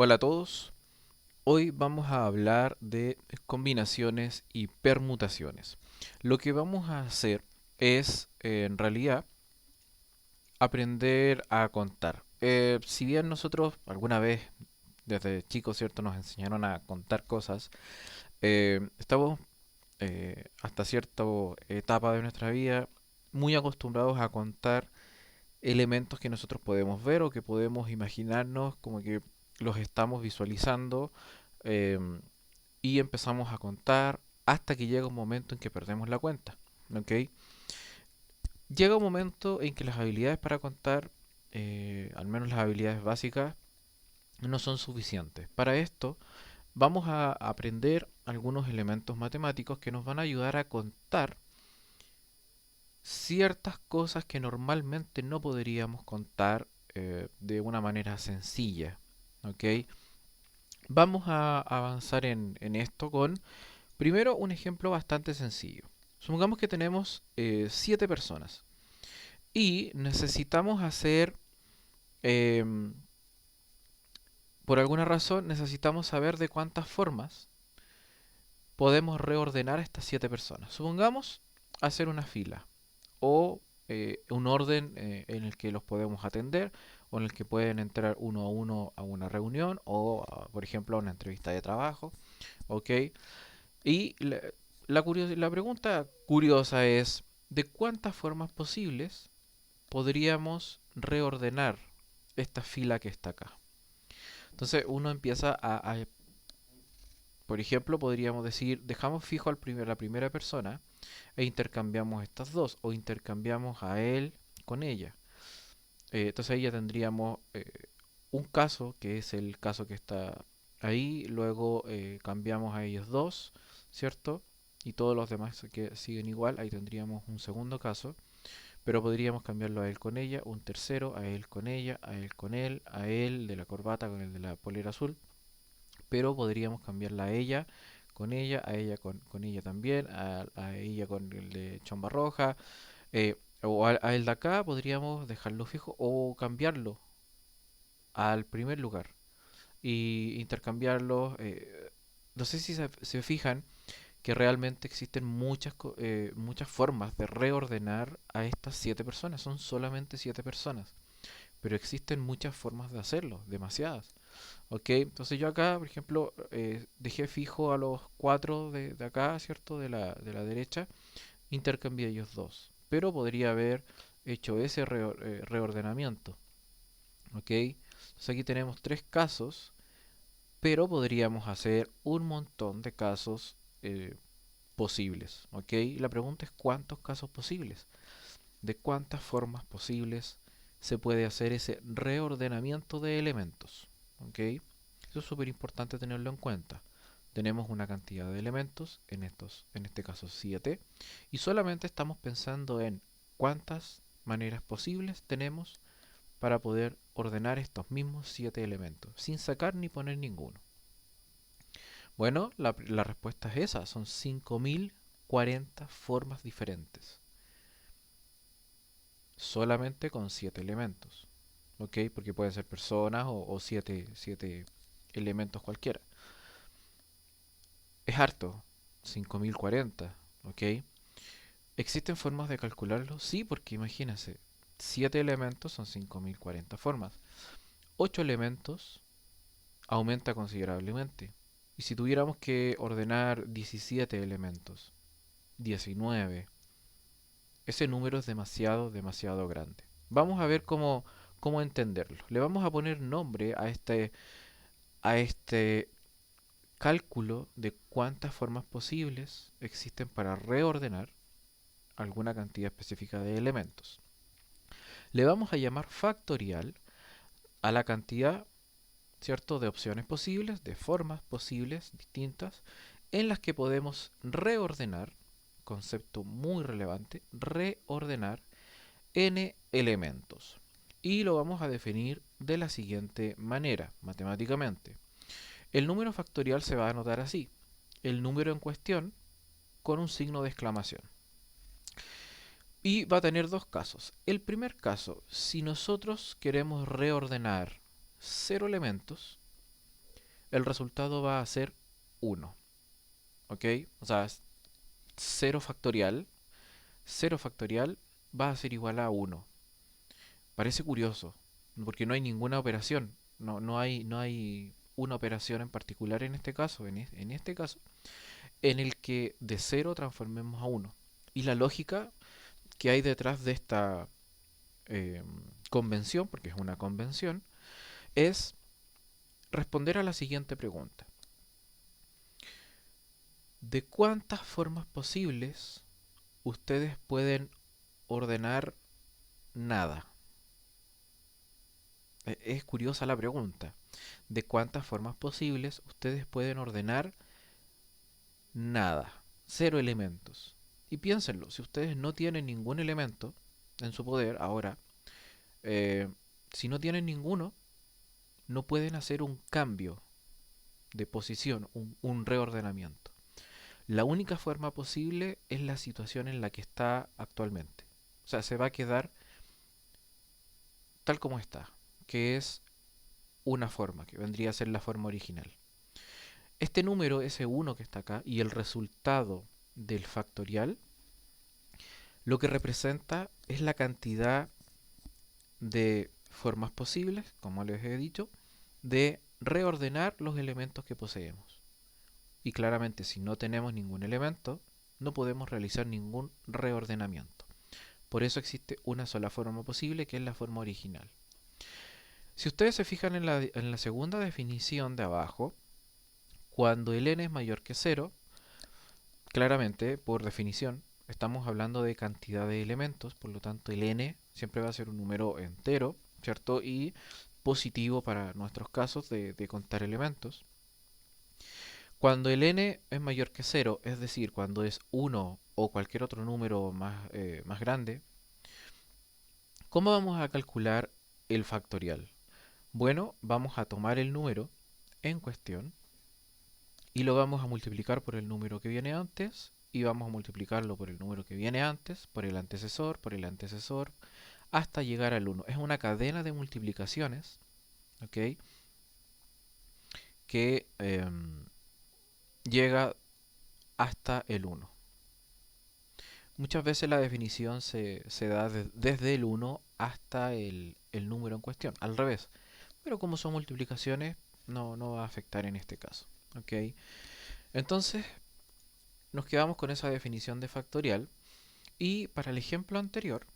Hola a todos, hoy vamos a hablar de combinaciones y permutaciones. Lo que vamos a hacer es, en realidad, aprender a contar. Si bien nosotros alguna vez desde chicos, ¿cierto?, nos enseñaron a contar cosas, estamos hasta cierta etapa de nuestra vida muy acostumbrados a contar elementos que nosotros podemos ver o que podemos imaginarnos como que los estamos visualizando, em, y empezamos a contar hasta que llega un momento en que perdemos la cuenta. ¿Ok? Llega un momento en que las habilidades para contar, al menos las habilidades básicas, no son suficientes. Para esto vamos a aprender algunos elementos matemáticos que nos van a ayudar a contar ciertas cosas que normalmente no podríamos contar de una manera sencilla. ¿Ok? Vamos a avanzar en esto con, primero, un ejemplo bastante sencillo. Supongamos que tenemos 7 personas y necesitamos hacer, em, por alguna razón, necesitamos saber de cuántas formas podemos reordenar a estas 7 personas. Supongamos hacer una fila o un orden en el que los podemos atender o en el que pueden entrar uno a uno a una reunión o, por ejemplo, a una entrevista de trabajo. ¿Ok? Y la pregunta curiosa es, ¿de cuántas formas posibles podríamos reordenar esta fila que está acá? Entonces uno empieza por ejemplo, podríamos decir, dejamos fijo la primera persona e intercambiamos estas dos, o intercambiamos a él con ella. Entonces ahí ya tendríamos un caso, que es el caso que está ahí, luego cambiamos a ellos dos, ¿cierto? Y todos los demás que siguen igual, ahí tendríamos un segundo caso, pero podríamos cambiarlo a él con ella, un tercero, a él con ella, a él con él, a él de la corbata con el de la polera azul, pero podríamos cambiarla a ella con ella también, a ella con el de chomba roja, o a él de acá podríamos dejarlo fijo o cambiarlo al primer lugar y intercambiarlos. No sé si se fijan que realmente existen muchas formas de reordenar a estas 7 personas. Son solamente 7 personas, pero existen muchas formas de hacerlo, demasiadas. ¿Ok? Entonces yo acá, por ejemplo, dejé fijo a los 4 de acá, ¿cierto? De la derecha, intercambié ellos dos. Pero podría haber hecho ese reordenamiento. ¿Ok? Entonces aquí tenemos 3 casos, pero podríamos hacer un montón de casos posibles. ¿Ok? La pregunta es cuántos casos posibles, de cuántas formas posibles se puede hacer ese reordenamiento de elementos. ¿Ok? Eso es súper importante tenerlo en cuenta. Tenemos una cantidad de elementos, en este caso 7, y solamente estamos pensando en cuántas maneras posibles tenemos para poder ordenar estos mismos 7 elementos, sin sacar ni poner ninguno. Bueno, la respuesta es esa, son 5040 formas diferentes, solamente con 7 elementos. ¿Ok? Porque pueden ser personas o 7 elementos cualquiera. Es harto, 5040. ¿Ok? ¿Existen formas de calcularlo? Sí, porque imagínense, 7 elementos son 5040 formas. 8 elementos aumenta considerablemente. Y si tuviéramos que ordenar 17 elementos, 19, ese número es demasiado, demasiado grande. Vamos a ver cómo entenderlo. Le vamos a poner nombre a este cálculo de cuántas formas posibles existen para reordenar alguna cantidad específica de elementos. Le vamos a llamar factorial a la cantidad, ¿cierto?, de opciones posibles, de formas posibles distintas, en las que podemos reordenar, concepto muy relevante, reordenar n elementos. Y lo vamos a definir de la siguiente manera, matemáticamente. El número factorial se va a anotar así, el número en cuestión con un signo de exclamación. Y va a tener dos casos. El primer caso, si nosotros queremos reordenar 0 elementos, el resultado va a ser 1. ¿Ok? O sea, 0 factorial. 0 factorial va a ser igual a 1. Parece curioso, porque no hay ninguna operación. No hay una operación en particular en este caso, en este caso, en el que de 0 transformemos a 1. Y la lógica que hay detrás de esta eh, convención, porque es una convención, es responder a la siguiente pregunta. ¿De cuántas formas posibles ustedes pueden ordenar nada? Es curiosa la pregunta. ¿De cuántas formas posibles ustedes pueden ordenar nada? 0 elementos. Y piénsenlo, si ustedes no tienen ningún elemento en su poder ahora, eh, si no tienen ninguno, no pueden hacer un cambio de posición, un reordenamiento. La única forma posible es la situación en la que está actualmente. O sea, se va a quedar tal como está, que es una forma, que vendría a ser la forma original. Este número, ese 1 que está acá, y el resultado del factorial, lo que representa es la cantidad de formas posibles, como les he dicho, de reordenar los elementos que poseemos. Y claramente si no tenemos ningún elemento, no podemos realizar ningún reordenamiento. Por eso existe una sola forma posible, que es la forma original. Si ustedes se fijan en la segunda definición de abajo, cuando el n es mayor que 0, claramente, por definición, estamos hablando de cantidad de elementos, por lo tanto el n siempre va a ser un número entero, ¿cierto? Y positivo para nuestros casos de contar elementos. Cuando el n es mayor que 0, es decir, cuando es 1 o cualquier otro número más grande, ¿cómo vamos a calcular el factorial? Bueno, vamos a tomar el número en cuestión y lo vamos a multiplicar por el número que viene antes y vamos a multiplicarlo por el número que viene antes, por el antecesor, hasta llegar al 1. Es una cadena de multiplicaciones, ¿ok? Que llega hasta el 1. Muchas veces la definición se da desde el 1 hasta el número en cuestión, al revés. Pero como son multiplicaciones, no va a afectar en este caso. ¿Ok? Entonces, nos quedamos con esa definición de factorial. Y para el ejemplo anterior,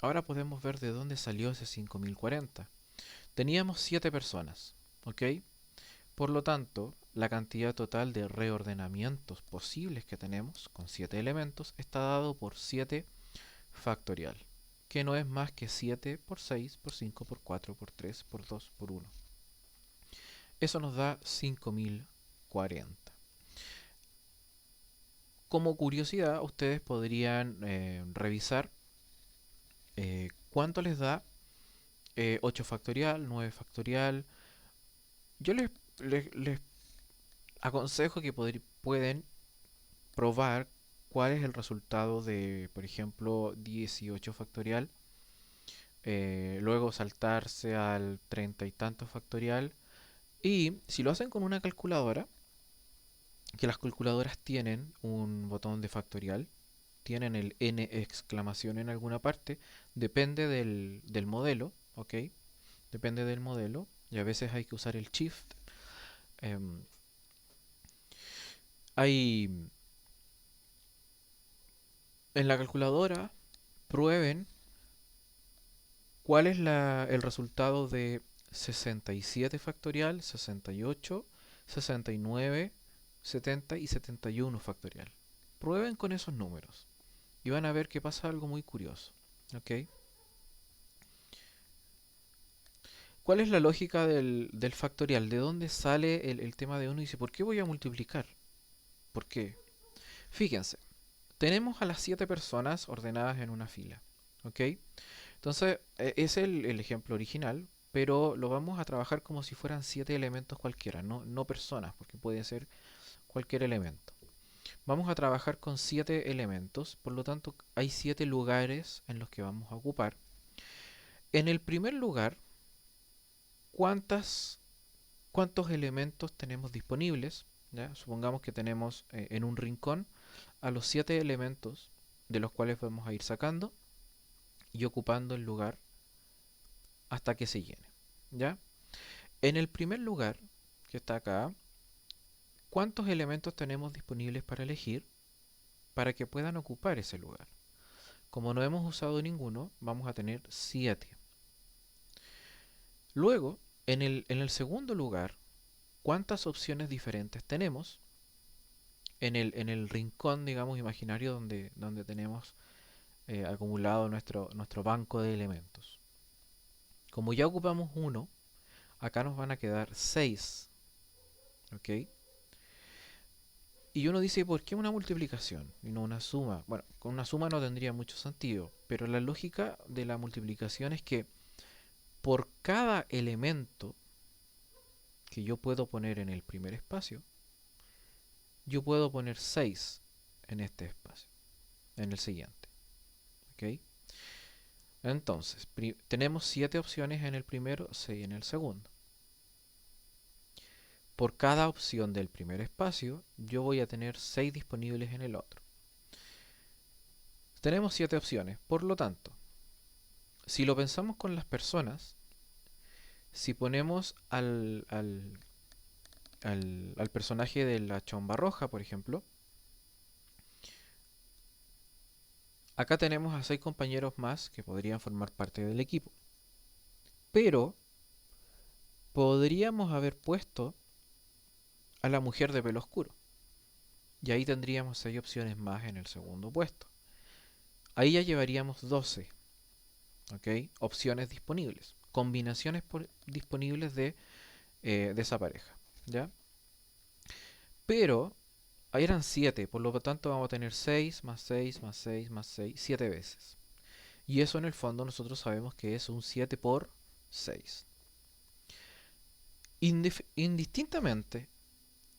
ahora podemos ver de dónde salió ese 5040. Teníamos 7 personas. ¿Ok? Por lo tanto, la cantidad total de reordenamientos posibles que tenemos con 7 elementos está dado por 7 factorial, que no es más que 7 por 6 por 5 por 4 por 3 por 2 por 1. Eso nos da 5040. Como curiosidad, ustedes podrían revisar cuánto les da 8 factorial, 9 factorial. Yo les aconsejo que pueden probar cuál es el resultado de, por ejemplo, 18 factorial, luego saltarse al 30 y tanto factorial, y si lo hacen con una calculadora, que las calculadoras tienen un botón de factorial, tienen el n exclamación en alguna parte, depende del modelo, ¿ok? Depende del modelo, y a veces hay que usar el shift. em, hay En la calculadora, prueben cuál es el resultado de 67 factorial, 68, 69, 70 y 71 factorial. Prueben con esos números y van a ver que pasa algo muy curioso. ¿Ok? ¿Cuál es la lógica del factorial? ¿De dónde sale el tema de uno? Y dice, ¿por qué voy a multiplicar? ¿Por qué? Fíjense, tenemos a las 7 personas ordenadas en una fila. ¿Ok? Entonces, es el ejemplo original, pero lo vamos a trabajar como si fueran 7 elementos cualquiera, no personas, porque puede ser cualquier elemento. Vamos a trabajar con 7 elementos, por lo tanto hay 7 lugares en los que vamos a ocupar. En el primer lugar, ¿cuántas cuántos elementos tenemos disponibles. ¿Ya? Supongamos que tenemos en un rincón a los 7 elementos de los cuales vamos a ir sacando y ocupando el lugar hasta que se llene. ¿Ya? En el primer lugar, que está acá, ¿cuántos elementos tenemos disponibles para elegir para que puedan ocupar ese lugar? Como no hemos usado ninguno, vamos a tener 7. Luego, en el segundo lugar, ¿cuántas opciones diferentes tenemos en el rincón, digamos, imaginario donde tenemos acumulado nuestro banco de elementos? Como ya ocupamos uno, acá nos van a quedar 6. ¿Ok? Y uno dice, ¿por qué una multiplicación y no una suma? Bueno, con una suma no tendría mucho sentido, pero la lógica de la multiplicación es que por cada elemento que yo puedo poner en el primer espacio, yo puedo poner 6 en este espacio, en el siguiente. ¿Ok? Entonces, tenemos 7 opciones en el primero, 6 en el segundo. Por cada opción del primer espacio, yo voy a tener 6 disponibles en el otro. Tenemos 7 opciones, por lo tanto, si lo pensamos con las personas, si ponemos al personaje de la chomba roja, por ejemplo, acá tenemos a 6 compañeros más que podrían formar parte del equipo. Pero podríamos haber puesto a la mujer de pelo oscuro. Y ahí tendríamos 6 opciones más en el segundo puesto. Ahí ya llevaríamos 12, ¿ok? Opciones disponibles. Combinaciones disponibles de esa pareja. ¿Ya? Pero ahí eran 7, por lo tanto vamos a tener 6 más 6 más 6 más 6, 7 veces. Y eso en el fondo nosotros sabemos que es un 7 por 6. Indistintamente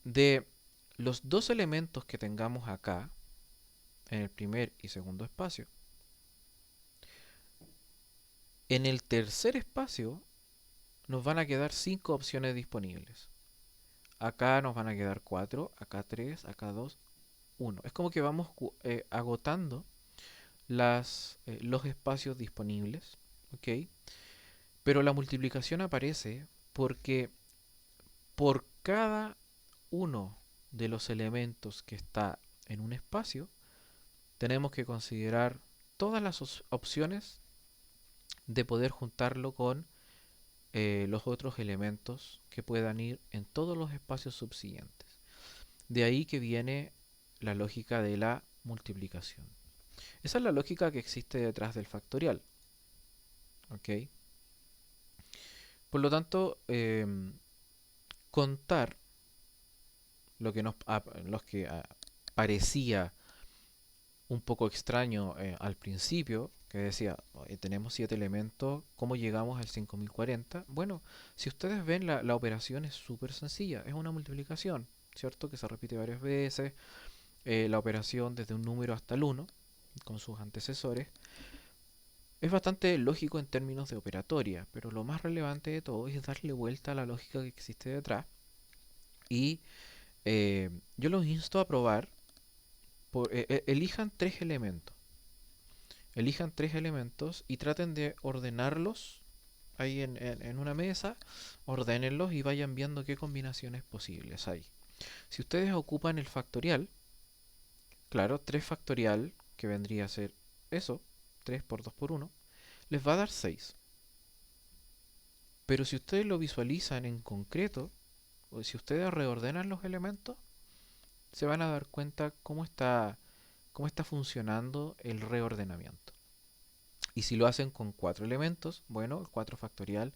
de los dos elementos que tengamos acá, en el primer y segundo espacio, en el tercer espacio nos van a quedar 5 opciones disponibles. Acá nos van a quedar 4, acá 3, acá 2, 1. Es como que vamos agotando los espacios disponibles, ¿ok? Pero la multiplicación aparece porque por cada uno de los elementos que está en un espacio, tenemos que considerar todas las opciones de poder juntarlo con los otros elementos que puedan ir en todos los espacios subsiguientes. De ahí que viene la lógica de la multiplicación. Esa es la lógica que existe detrás del factorial. ¿Ok? Por lo tanto, contar lo que parecía un poco extraño al principio, que decía, "Oye, tenemos 7 elementos, ¿cómo llegamos al 5040?". Bueno, si ustedes ven, la operación es súper sencilla, es una multiplicación, ¿cierto? Que se repite varias veces, la operación desde un número hasta el 1, con sus antecesores. Es bastante lógico en términos de operatoria, pero lo más relevante de todo es darle vuelta a la lógica que existe detrás. Y yo los insto a probar, elijan 3 elementos. Elijan 3 elementos y traten de ordenarlos ahí en una mesa, ordénenlos y vayan viendo qué combinaciones posibles hay. Si ustedes ocupan el factorial, claro, 3 factorial, que vendría a ser eso, 3 por 2 por 1, les va a dar 6. Pero si ustedes lo visualizan en concreto, o si ustedes reordenan los elementos, se van a dar cuenta cómo está funcionando el reordenamiento. Y si lo hacen con 4 elementos, bueno, el 4 factorial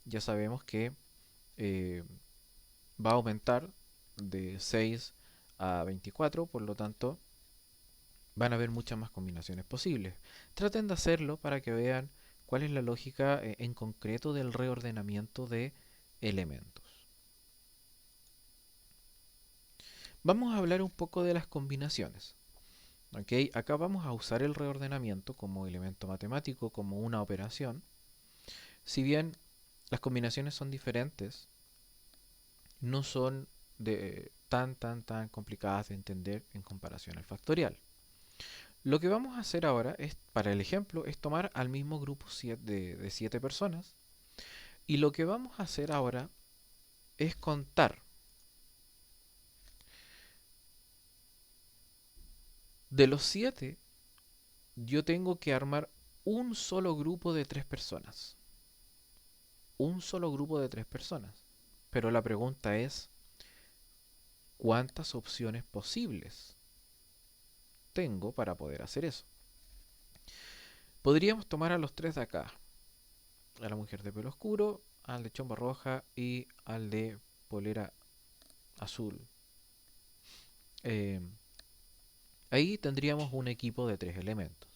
ya sabemos que eh, va a aumentar de 6 a 24, por lo tanto van a haber muchas más combinaciones posibles. Traten de hacerlo para que vean cuál es la lógica en concreto del reordenamiento de elementos. Vamos a hablar un poco de las combinaciones. ¿Ok? Acá vamos a usar el reordenamiento como elemento matemático, como una operación. Si bien las combinaciones son diferentes, no son tan complicadas de entender en comparación al factorial. Lo que vamos a hacer ahora es, para el ejemplo, es tomar al mismo grupo de 7 personas y lo que vamos a hacer ahora es contar de los 7. Yo tengo que armar un solo grupo de 3 personas. Un solo grupo de 3 personas. Pero la pregunta es, ¿cuántas opciones posibles tengo para poder hacer eso? Podríamos tomar a los 3 de acá. A la mujer de pelo oscuro, al de chomba roja y al de polera azul. Eh, Ahí tendríamos un equipo de 3 elementos.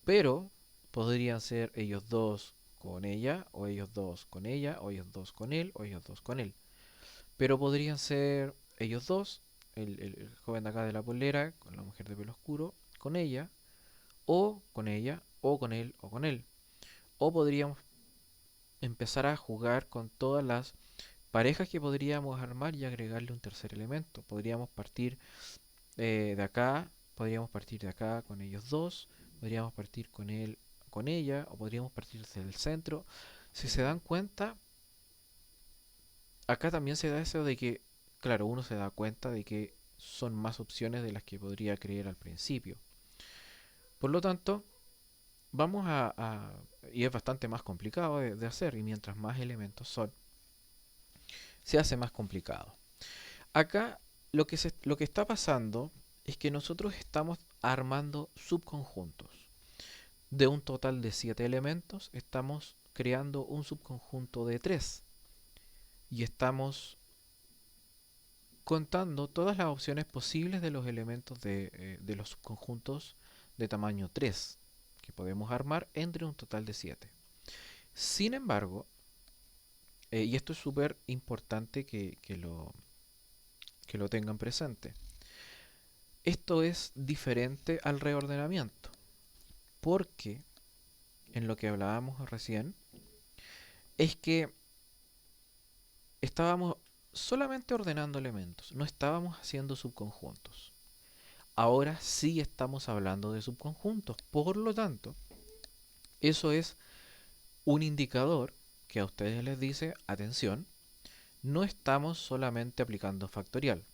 Pero podrían ser ellos dos con ella, o ellos dos con ella, o ellos dos con él, o ellos dos con él. Pero podrían ser ellos dos, el joven de acá de la polera, con la mujer de pelo oscuro, con ella, o con ella, o con él, o con él. O podríamos empezar a jugar con todas las parejas que podríamos armar y agregarle un tercer elemento. Podríamos partir de acá, podríamos partir de acá con ellos dos, podríamos partir con él, con ella, o podríamos partir desde el centro. Si se dan cuenta, acá también se da eso de que, claro, uno se da cuenta de que son más opciones de las que podría creer al principio. Por lo tanto, y es bastante más complicado de hacer, y mientras más elementos son, se hace más complicado. Acá lo que está pasando es que nosotros estamos armando subconjuntos. De un total de 7 elementos, estamos creando un subconjunto de 3 y estamos contando todas las opciones posibles de los elementos de los subconjuntos de tamaño 3 que podemos armar entre un total de 7. Sin embargo, y esto es súper importante que lo tengan presente, esto es diferente al reordenamiento, porque en lo que hablábamos recién es que estábamos solamente ordenando elementos, no estábamos haciendo subconjuntos. Ahora sí estamos hablando de subconjuntos, por lo tanto, eso es un indicador que a ustedes les dice, atención, no estamos solamente aplicando factorial,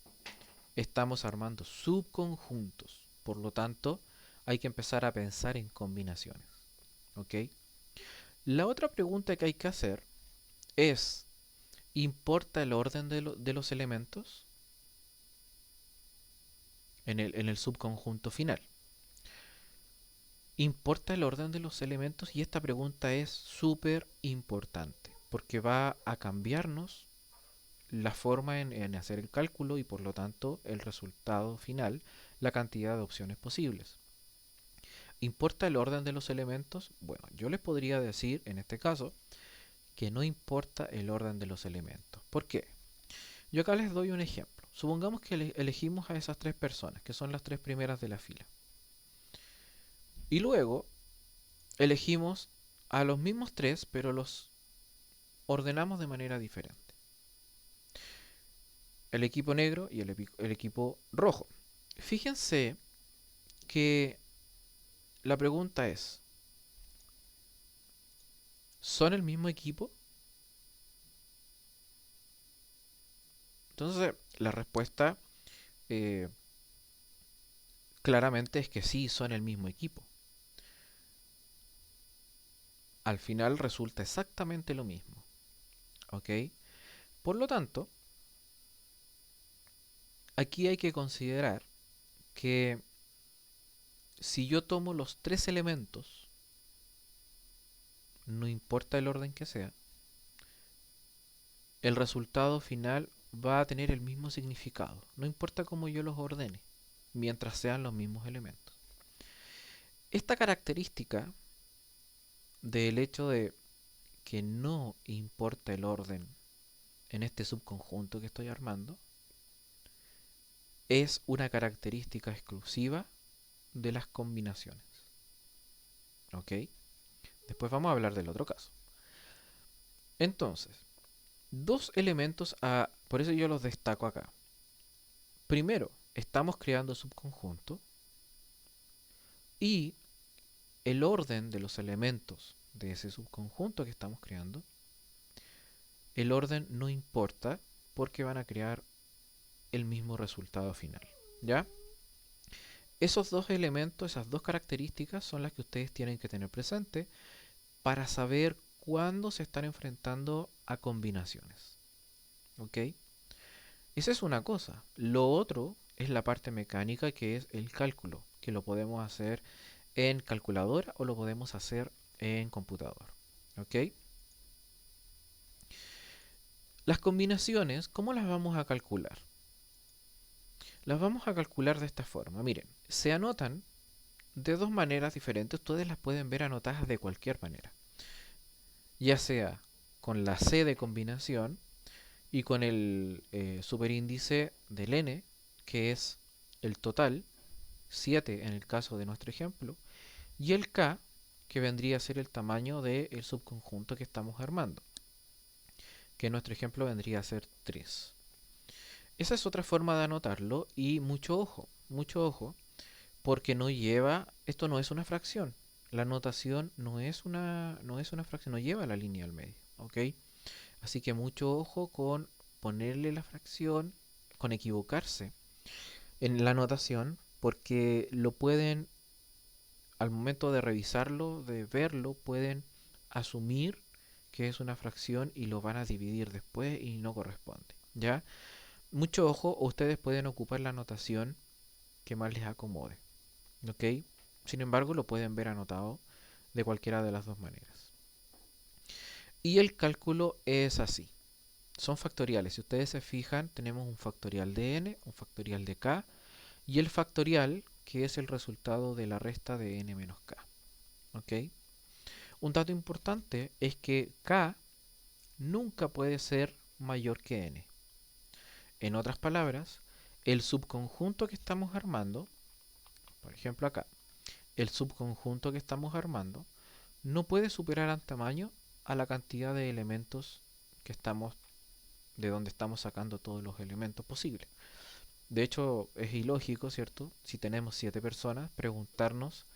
estamos armando subconjuntos, por lo tanto, hay que empezar a pensar en combinaciones. ¿Ok? La otra pregunta que hay que hacer es, ¿importa el orden de los elementos en el subconjunto final? ¿Importa el orden de los elementos? Y esta pregunta es súper importante porque va a cambiarnos la forma en hacer el cálculo y por lo tanto el resultado final, la cantidad de opciones posibles. ¿Importa el orden de los elementos? Bueno, yo les podría decir en este caso que no importa el orden de los elementos. ¿Por qué? Yo acá les doy un ejemplo. Supongamos que elegimos a esas 3 personas, que son las 3 primeras de la fila. Y luego elegimos a los mismos 3, pero los ordenamos de manera diferente. El equipo negro y el equipo rojo. Fíjense que la pregunta es, ¿son el mismo equipo? Entonces, la respuesta eh, claramente es que sí, son el mismo equipo. Al final resulta exactamente lo mismo. ¿Ok? Por lo tanto, aquí hay que considerar que si yo tomo los 3 elementos, no importa el orden que sea, el resultado final va a tener el mismo significado, no importa cómo yo los ordene, mientras sean los mismos elementos. Esta característica del hecho de que no importa el orden en este subconjunto que estoy armando es una característica exclusiva de las combinaciones. ¿Ok? Después vamos a hablar del otro caso. Entonces, dos elementos Por eso yo los destaco acá. Primero, estamos creando subconjunto y el orden de los elementos de ese subconjunto que estamos creando, el orden no importa porque van a crear el mismo resultado final. ¿Ya? Esos dos elementos, esas dos características son las que ustedes tienen que tener presente para saber cuándo se están enfrentando a combinaciones. ¿Ok? Esa es una cosa. Lo otro es la parte mecánica, que es el cálculo, que lo podemos hacer en calculadora o lo podemos hacer en computador. ¿Ok? Las combinaciones, ¿cómo las vamos a calcular? Las vamos a calcular de esta forma. Miren, se anotan de dos maneras diferentes. Ustedes las pueden ver anotadas de cualquier manera. Ya sea con la C de combinación y con el superíndice del n, que es el total, 7 en el caso de nuestro ejemplo, y el k, que vendría a ser el tamaño del subconjunto que estamos armando, que en nuestro ejemplo vendría a ser 3. Esa es otra forma de anotarlo y mucho ojo, porque no lleva, esto no es una fracción. La notación no es una fracción, no lleva la línea al medio, ¿ok? Así que mucho ojo con ponerle la fracción, con equivocarse en la notación, porque lo pueden, al momento de revisarlo, de verlo, pueden asumir que es una fracción y lo van a dividir después y no corresponde, ¿ya? Mucho ojo, ustedes pueden ocupar la notación que más les acomode, ¿ok? Sin embargo, lo pueden ver anotado de cualquiera de las dos maneras. Y el cálculo es así. Son factoriales. Si ustedes se fijan, tenemos un factorial de n, un factorial de k y el factorial que es el resultado de la resta de n menos k. ¿Ok? Un dato importante es que k nunca puede ser mayor que n. En otras palabras, el subconjunto que estamos armando, por ejemplo acá, el subconjunto que estamos armando no puede superar en tamaño a la cantidad de elementos que estamos, de donde estamos sacando todos los elementos posibles. De hecho, es ilógico, ¿cierto? Si tenemos 7 personas, preguntarnos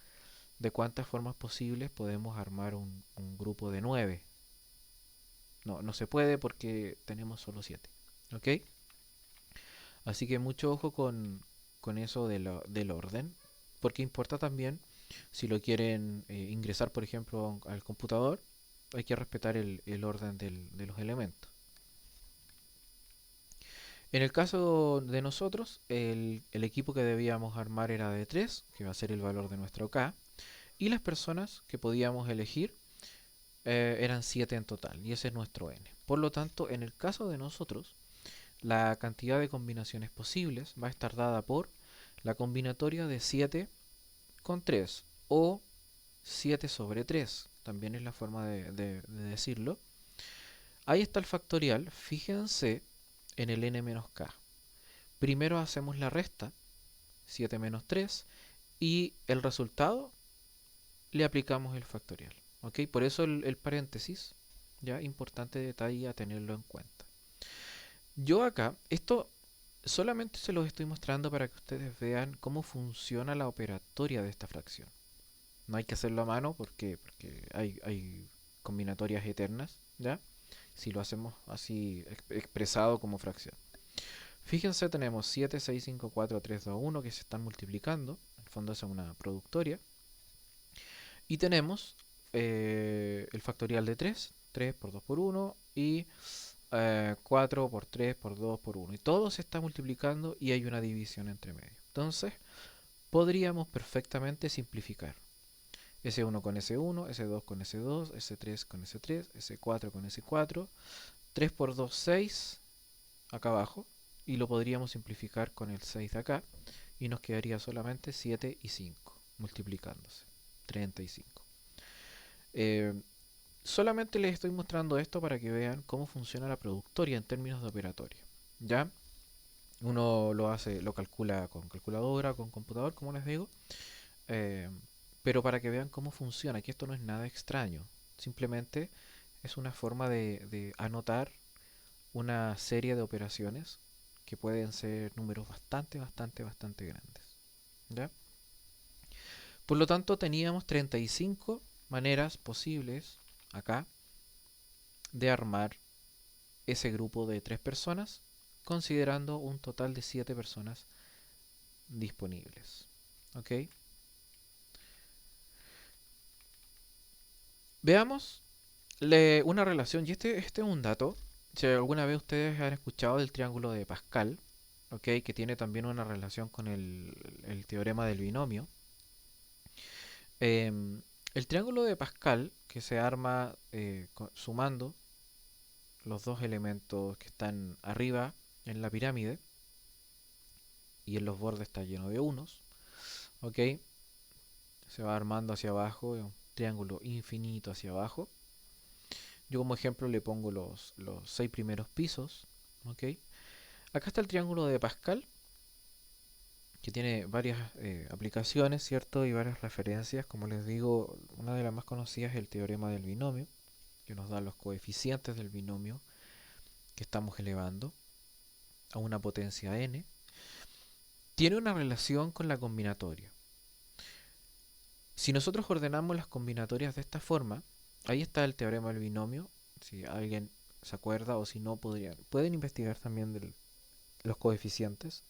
de cuántas formas posibles podemos armar un grupo de 9. No, no se puede porque tenemos solo 7. ¿Ok? Así que mucho ojo con eso del orden, porque importa también si lo quieren ingresar, por ejemplo, al computador, hay que respetar el orden de los elementos. En el caso de nosotros, el equipo que debíamos armar era de 3, que va a ser el valor de nuestro K, y las personas que podíamos elegir eran 7 en total, y ese es nuestro N. Por lo tanto, en el caso de nosotros, la cantidad de combinaciones posibles va a estar dada por la combinatoria de 7 con 3, o 7 sobre 3, también es la forma de decirlo. Ahí está el factorial, fíjense en el n menos k. Primero hacemos la resta, 7 menos 3, y el resultado le aplicamos el factorial. ¿Ok? Por eso el paréntesis, ya importante detalle a tenerlo en cuenta. Yo acá, esto solamente se los estoy mostrando para que ustedes vean cómo funciona la operatoria de esta fracción. No hay que hacerlo a mano porque hay combinatorias eternas, ¿ya? Si lo hacemos así expresado como fracción. Fíjense, tenemos 7, 6, 5, 4, 3, 2, 1 que se están multiplicando. En el fondo es una productoria. Y tenemos el factorial de 3, 3 por 2 por 1 y 4 por 3 por 2 por 1. Y todo se está multiplicando y hay una división entre medio. Entonces, podríamos perfectamente simplificar. S1 con S1, S2 con S2, S3 con S3, S4 con S4, 3 por 2, 6, acá abajo, y lo podríamos simplificar con el 6 de acá, y nos quedaría solamente 7 y 5, multiplicándose, 35. Eh, solamente les estoy mostrando esto para que vean cómo funciona la productoria en términos de operatoria. ¿Ya? Uno lo hace, lo calcula con calculadora, con computador, como les digo, eh, pero para que vean cómo funciona, que esto no es nada extraño, simplemente es una forma de anotar una serie de operaciones que pueden ser números bastante grandes. ¿Ya? Por lo tanto, teníamos 35 maneras posibles acá de armar ese grupo de 3 personas, considerando un total de 7 personas disponibles. ¿Ok? Veamos una relación, y este es un dato. Si alguna vez ustedes han escuchado del triángulo de Pascal, ¿ok? Que tiene también una relación con el teorema del binomio. El triángulo de Pascal, que se arma sumando los dos elementos que están arriba en la pirámide, y en los bordes está lleno de unos, ¿ok? Se va armando hacia abajo, es un triángulo infinito hacia abajo. Yo como ejemplo le pongo los 6 primeros pisos, ¿ok? Acá está el triángulo de Pascal, que tiene varias aplicaciones, ¿cierto? Y varias referencias. Como les digo, una de las más conocidas es el teorema del binomio, que nos da los coeficientes del binomio que estamos elevando a una potencia n. Tiene una relación con la combinatoria. Si nosotros ordenamos las combinatorias de esta forma, ahí está el teorema del binomio. Si alguien se acuerda o si no, pueden investigar también los coeficientes.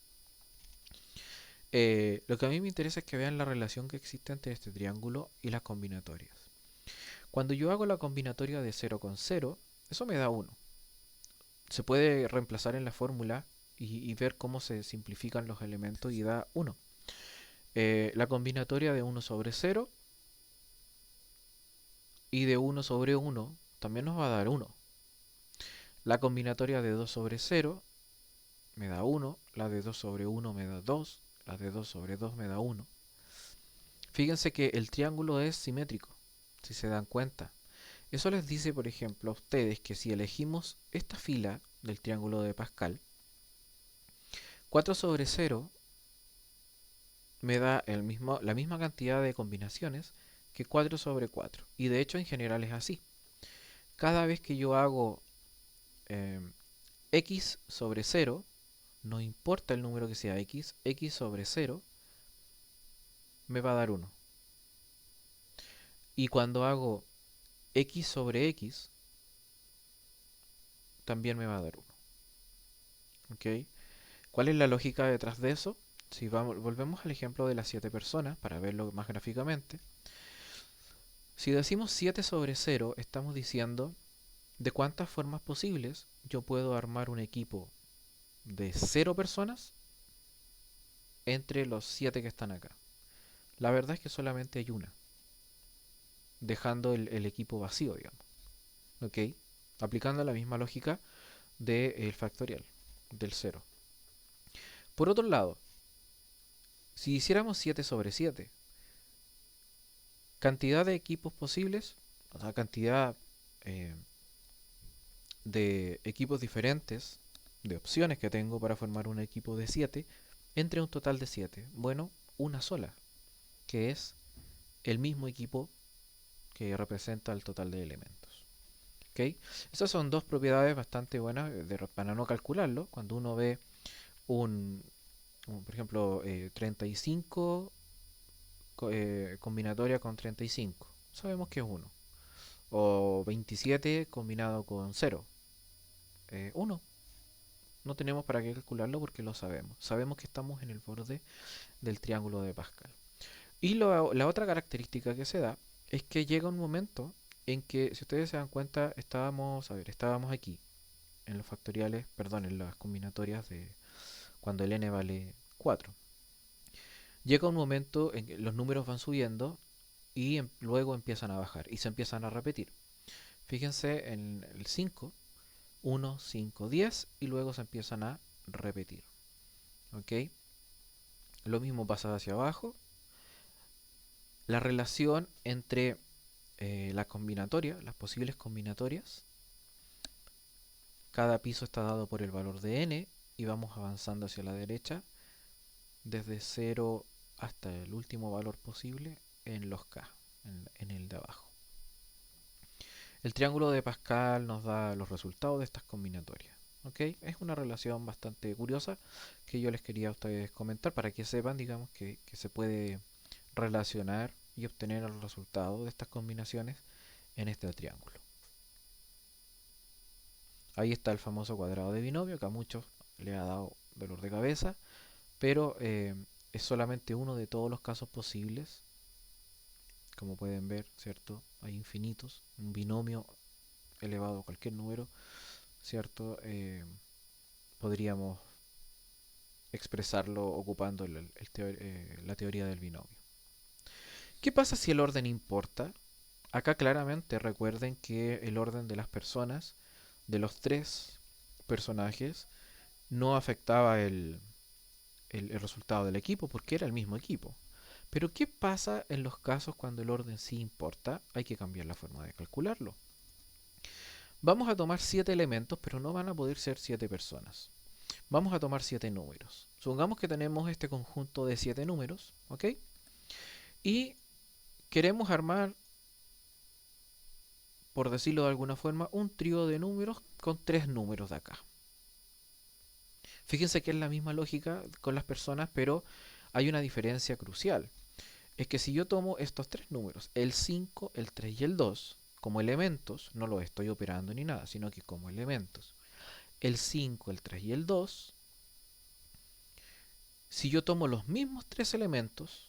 Lo que a mí me interesa es que vean la relación que existe entre este triángulo y las combinatorias. Cuando yo hago la combinatoria de 0 con 0, eso me da 1. Se puede reemplazar en la fórmula y ver cómo se simplifican los elementos y da 1. La combinatoria de 1 sobre 0 y de 1 sobre 1 también nos va a dar 1. La combinatoria de 2 sobre 0 me da 1, la de 2 sobre 1 me da 2, la de 2 sobre 2 me da 1. Fíjense que el triángulo es simétrico, si se dan cuenta. Eso les dice, por ejemplo, a ustedes que si elegimos esta fila del triángulo de Pascal, 4 sobre 0 me da la misma cantidad de combinaciones que 4 sobre 4. Y de hecho en general es así. Cada vez que yo hago eh, x sobre 0, no importa el número que sea x sobre 0 me va a dar 1. Y cuando hago x sobre x, también me va a dar 1. ¿Ok? ¿Cuál es la lógica detrás de eso? Si volvemos al ejemplo de las 7 personas, para verlo más gráficamente. Si decimos 7 sobre 0, estamos diciendo de cuántas formas posibles yo puedo armar un equipo de 0 personas entre los 7 que están acá. La verdad es que solamente hay una, dejando el equipo vacío, digamos. ¿Ok? Aplicando la misma lógica del factorial, del 0. Por otro lado, si hiciéramos 7 sobre 7, cantidad de equipos posibles, o sea, cantidad eh, de equipos diferentes, de opciones que tengo para formar un equipo de 7, entre un total de 7. Bueno, una sola, que es el mismo equipo que representa el total de elementos. ¿Okay? Esas son dos propiedades bastante buenas para no calcularlo. Cuando uno ve por ejemplo, 35 combinatoria con 35, sabemos que es 1. O 27 combinado con 0, 1. No tenemos para qué calcularlo porque lo sabemos. Sabemos que estamos en el borde del triángulo de Pascal. Y la otra característica que se da es que llega un momento en que, si ustedes se dan cuenta, estábamos aquí, en los factoriales, perdón, en las combinatorias de cuando el n vale 4. Llega un momento en que los números van subiendo y luego empiezan a bajar y se empiezan a repetir. Fíjense en el 5, 1, 5, 10 y luego se empiezan a repetir. ¿Ok? Lo mismo pasa hacia abajo. La relación entre la combinatoria, las posibles combinatorias, cada piso está dado por el valor de n y vamos avanzando hacia la derecha desde 0 hasta el último valor posible en los k, en el de abajo. El triángulo de Pascal nos da los resultados de estas combinatorias. ¿Ok? Es una relación bastante curiosa que yo les quería a ustedes comentar para que sepan, digamos, que se puede relacionar y obtener el resultado de estas combinaciones en este triángulo. Ahí está el famoso cuadrado de binomio que a muchos le ha dado dolor de cabeza, pero es solamente uno de todos los casos posibles. Como pueden ver, ¿cierto? Hay infinitos. Un binomio elevado a cualquier número, ¿cierto? Podríamos expresarlo ocupando la teoría del binomio. ¿Qué pasa si el orden importa? Acá claramente recuerden que el orden de las personas, de los tres personajes, no afectaba el resultado del equipo porque era el mismo equipo. Pero ¿qué pasa en los casos cuando el orden sí importa? Hay que cambiar la forma de calcularlo. Vamos a tomar 7 elementos, pero no van a poder ser 7 personas. Vamos a tomar 7 números. Supongamos que tenemos este conjunto de 7 números, ¿ok? Y queremos armar, por decirlo de alguna forma, un trío de números con 3 números de acá. Fíjense que es la misma lógica con las personas, pero hay una diferencia crucial. Es que si yo tomo estos 3 números, el 5, el 3 y el 2, como elementos, no los estoy operando ni nada, sino que como elementos, el 5, el 3 y el 2, si yo tomo los mismos 3 elementos,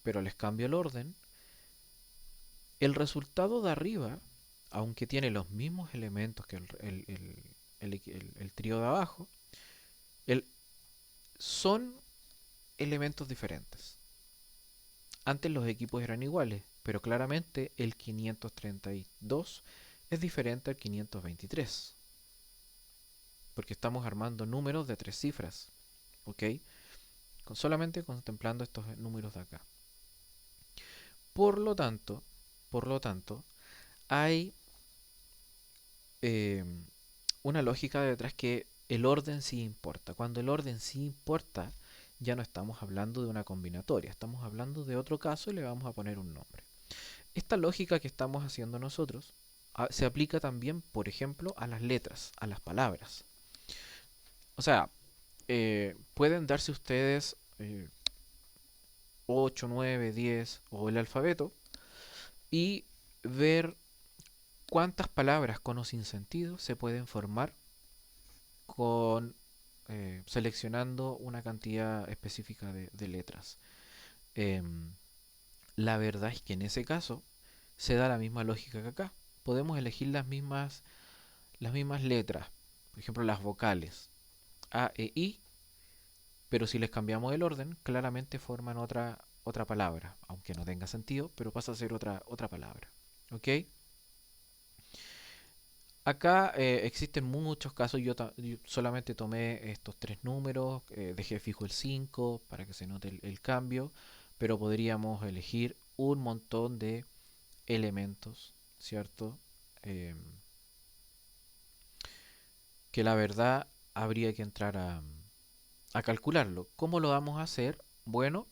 pero les cambio el orden, el resultado de arriba, aunque tiene los mismos elementos que el trío de abajo, el, son elementos diferentes. Antes los equipos eran iguales, pero claramente el 532 es diferente al 523, porque estamos armando números de 3 cifras, ¿ok? Solamente contemplando estos números de acá. Por lo tanto, hay eh, una lógica detrás que el orden sí importa. Cuando el orden sí importa, ya no estamos hablando de una combinatoria, estamos hablando de otro caso y le vamos a poner un nombre. Esta lógica que estamos haciendo nosotros se aplica también, por ejemplo, a las letras, a las palabras. O sea, pueden darse ustedes 8, 9, 10 o el alfabeto y ver cuántas palabras con o sin sentido se pueden formar con seleccionando una cantidad específica de letras. Em, la verdad es que en ese caso se da la misma lógica que acá. Podemos elegir las mismas letras, por ejemplo las vocales A, E, I, pero si les cambiamos el orden, claramente forman otra palabra, aunque no tenga sentido, pero pasa a ser otra palabra. ¿Ok? Acá existen muchos casos, yo solamente tomé estos 3 números, dejé fijo el 5 para que se note el cambio, pero podríamos elegir un montón de elementos, ¿cierto? Em, que la verdad habría que entrar a calcularlo. ¿Cómo lo vamos a hacer? Bueno,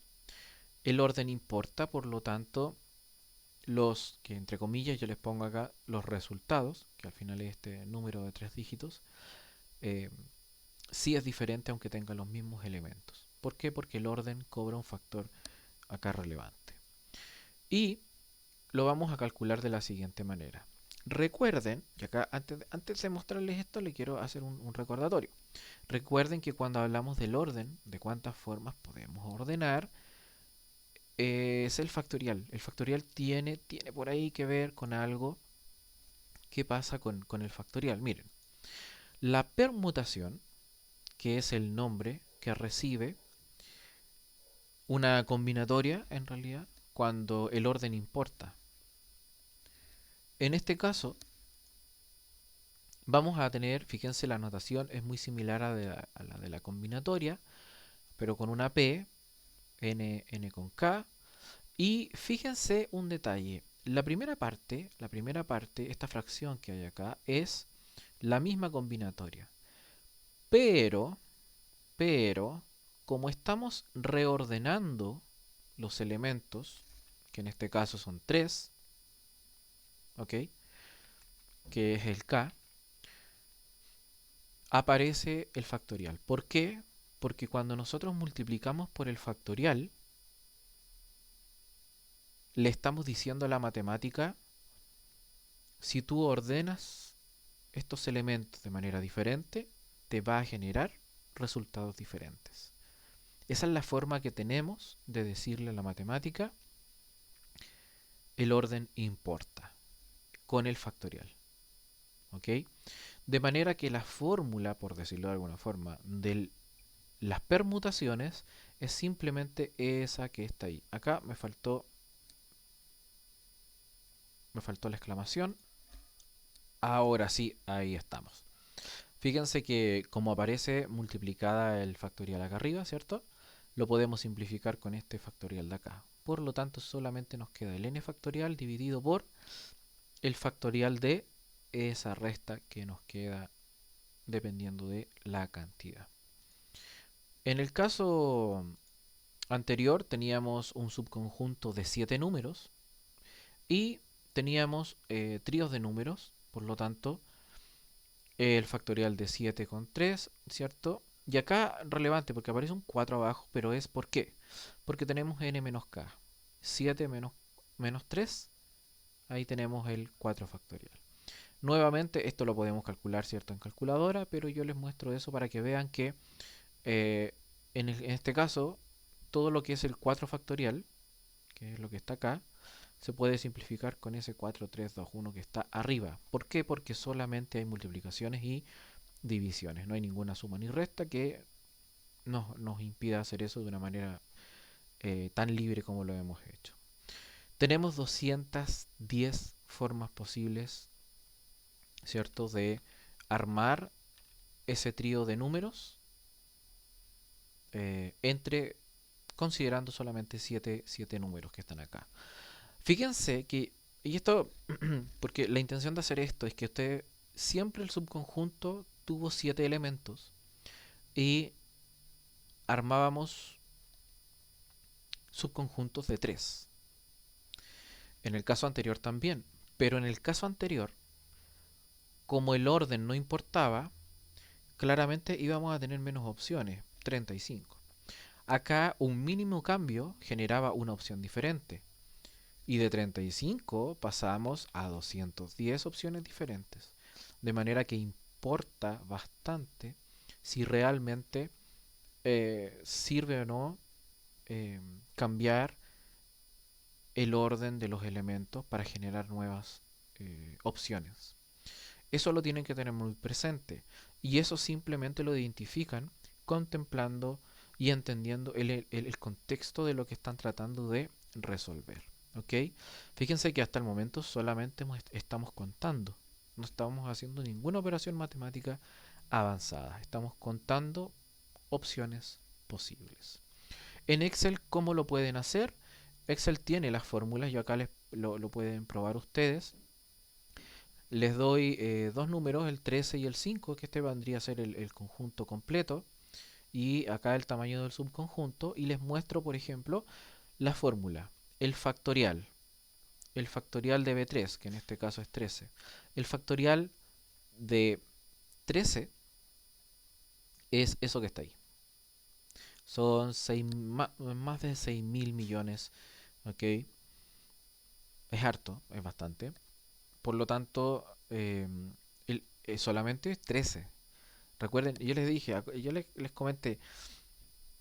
el orden importa, por lo tanto, los que entre comillas yo les pongo acá los resultados, que al final es este número de 3 dígitos, eh, sí es diferente aunque tenga los mismos elementos. ¿Por qué? Porque el orden cobra un factor acá relevante. Y lo vamos a calcular de la siguiente manera. Recuerden, y acá antes de mostrarles esto le quiero hacer un recordatorio. Recuerden que cuando hablamos del orden, de cuántas formas podemos ordenar, es el factorial. El factorial tiene por ahí que ver con algo que pasa con el factorial. Miren, la permutación, que es el nombre que recibe una combinatoria en realidad cuando el orden importa. En este caso vamos a tener, fíjense la notación es muy similar a la de la combinatoria, pero con una P, N con K, y fíjense un detalle, la primera parte, esta fracción que hay acá, es la misma combinatoria, pero, pero, como estamos reordenando los elementos, que en este caso son 3, ¿ok? Que es el K, aparece el factorial. ¿Por qué? Porque cuando nosotros multiplicamos por el factorial, le estamos diciendo a la matemática, si tú ordenas estos elementos de manera diferente, te va a generar resultados diferentes. Esa es la forma que tenemos de decirle a la matemática, el orden importa, con el factorial. ¿Ok? De manera que la fórmula, por decirlo de alguna forma, de las permutaciones es simplemente esa que está ahí. Acá me faltó la exclamación. Ahora sí, ahí estamos. Fíjense que como aparece multiplicada el factorial acá arriba, ¿cierto? Lo podemos simplificar con este factorial de acá. Por lo tanto, solamente nos queda el n factorial dividido por el factorial de esa resta que nos queda dependiendo de la cantidad. En el caso anterior teníamos un subconjunto de 7 números y teníamos tríos de números, por lo tanto el factorial de 7 con 3, ¿cierto? Y acá relevante porque aparece un 4 abajo, pero es ¿por qué? Porque tenemos n menos k. 7 menos 3, ahí tenemos el 4 factorial. Nuevamente, esto lo podemos calcular, ¿cierto? En calculadora, pero yo les muestro eso para que vean que eh, en este caso, todo lo que es el 4 factorial, que es lo que está acá, se puede simplificar con ese 4, 3, 2, 1 que está arriba. ¿Por qué? Porque solamente hay multiplicaciones y divisiones. No hay ninguna suma ni resta que nos impida hacer eso de una manera tan libre como lo hemos hecho. Tenemos 210 formas posibles, ¿cierto?, de armar ese trío de números considerando solamente 7 números que están acá. Fíjense que, y esto, porque la intención de hacer esto es que usted siempre el subconjunto tuvo 7 elementos y armábamos subconjuntos de 3. En el caso anterior también, pero en el caso anterior, como el orden no importaba, claramente íbamos a tener menos opciones, 35. Acá un mínimo cambio generaba una opción diferente. Y de 35 pasamos a 210 opciones diferentes. De manera que importa bastante si realmente sirve o no cambiar el orden de los elementos para generar nuevas opciones. Eso lo tienen que tener muy presente. Y eso simplemente lo identifican contemplando y entendiendo el contexto de lo que están tratando de resolver. ¿Ok? Fíjense que hasta el momento solamente estamos contando. No estamos haciendo ninguna operación matemática avanzada. Estamos contando opciones posibles. En Excel, ¿cómo lo pueden hacer? Excel tiene las fórmulas, yo acá lo pueden probar ustedes. Les doy dos números, el 13 y el 5, que este vendría a ser el conjunto completo. Y acá el tamaño del subconjunto. Y les muestro, por ejemplo, la fórmula. El factorial. El factorial de B3, que en este caso es 13. El factorial de 13 es eso que está ahí. Son más de 6.000 millones. ¿Ok? Es harto, es bastante. Por lo tanto, solamente es 13. Recuerden, yo les dije, yo les comenté,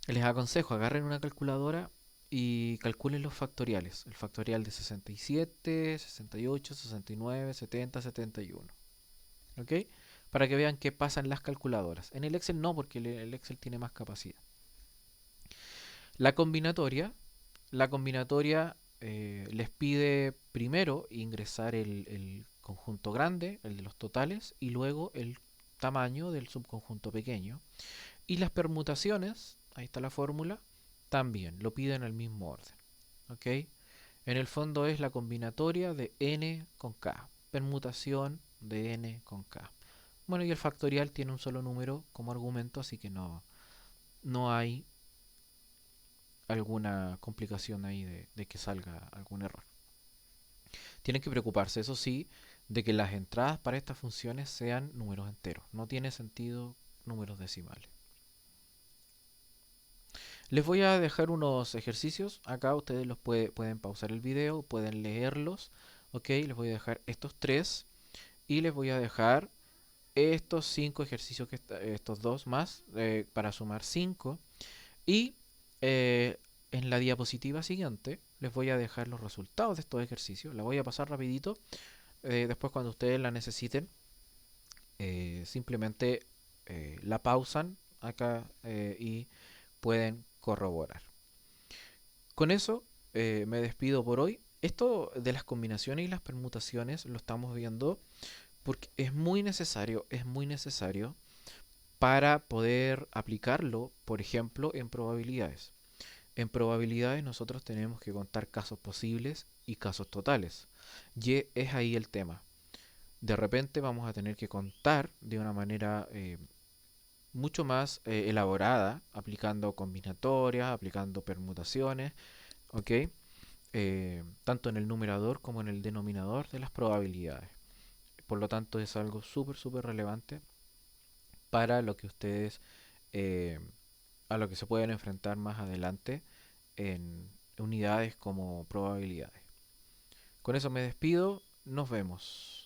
les aconsejo, agarren una calculadora y calculen los factoriales. El factorial de 67, 68, 69, 70, 71. ¿Ok? Para que vean qué pasa en las calculadoras. En el Excel no, porque el Excel tiene más capacidad. La combinatoria, les pide primero ingresar el conjunto grande, el de los totales, y luego el tamaño del subconjunto pequeño. Y las permutaciones, ahí está la fórmula, también lo piden en el mismo orden. ¿Ok? En el fondo es la combinatoria de n con k, permutación de n con k. Bueno, y el factorial tiene un solo número como argumento, así que no hay alguna complicación ahí de que salga algún error. Tienen que preocuparse, eso sí, de que las entradas para estas funciones sean números enteros. No tiene sentido números decimales. Les voy a dejar unos ejercicios. Acá ustedes pueden pausar el video, pueden leerlos. Ok, les voy a dejar estos tres y les voy a dejar estos 5 ejercicios, estos dos más, para sumar 5. Y en la diapositiva siguiente les voy a dejar los resultados de estos ejercicios. La voy a pasar rapidito. Después cuando ustedes la necesiten, simplemente la pausan acá y pueden corroborar. Con eso me despido por hoy. Esto de las combinaciones y las permutaciones lo estamos viendo porque es muy necesario para poder aplicarlo, por ejemplo, en probabilidades. En probabilidades nosotros tenemos que contar casos posibles y casos totales. Y es ahí el tema. De repente vamos a tener que contar de una manera mucho más elaborada, aplicando combinatorias, aplicando permutaciones, ¿ok? Tanto en el numerador como en el denominador de las probabilidades. Por lo tanto, es algo súper relevante para lo que ustedes, eh, a lo que se pueden enfrentar más adelante en unidades como probabilidades. Con eso me despido, nos vemos.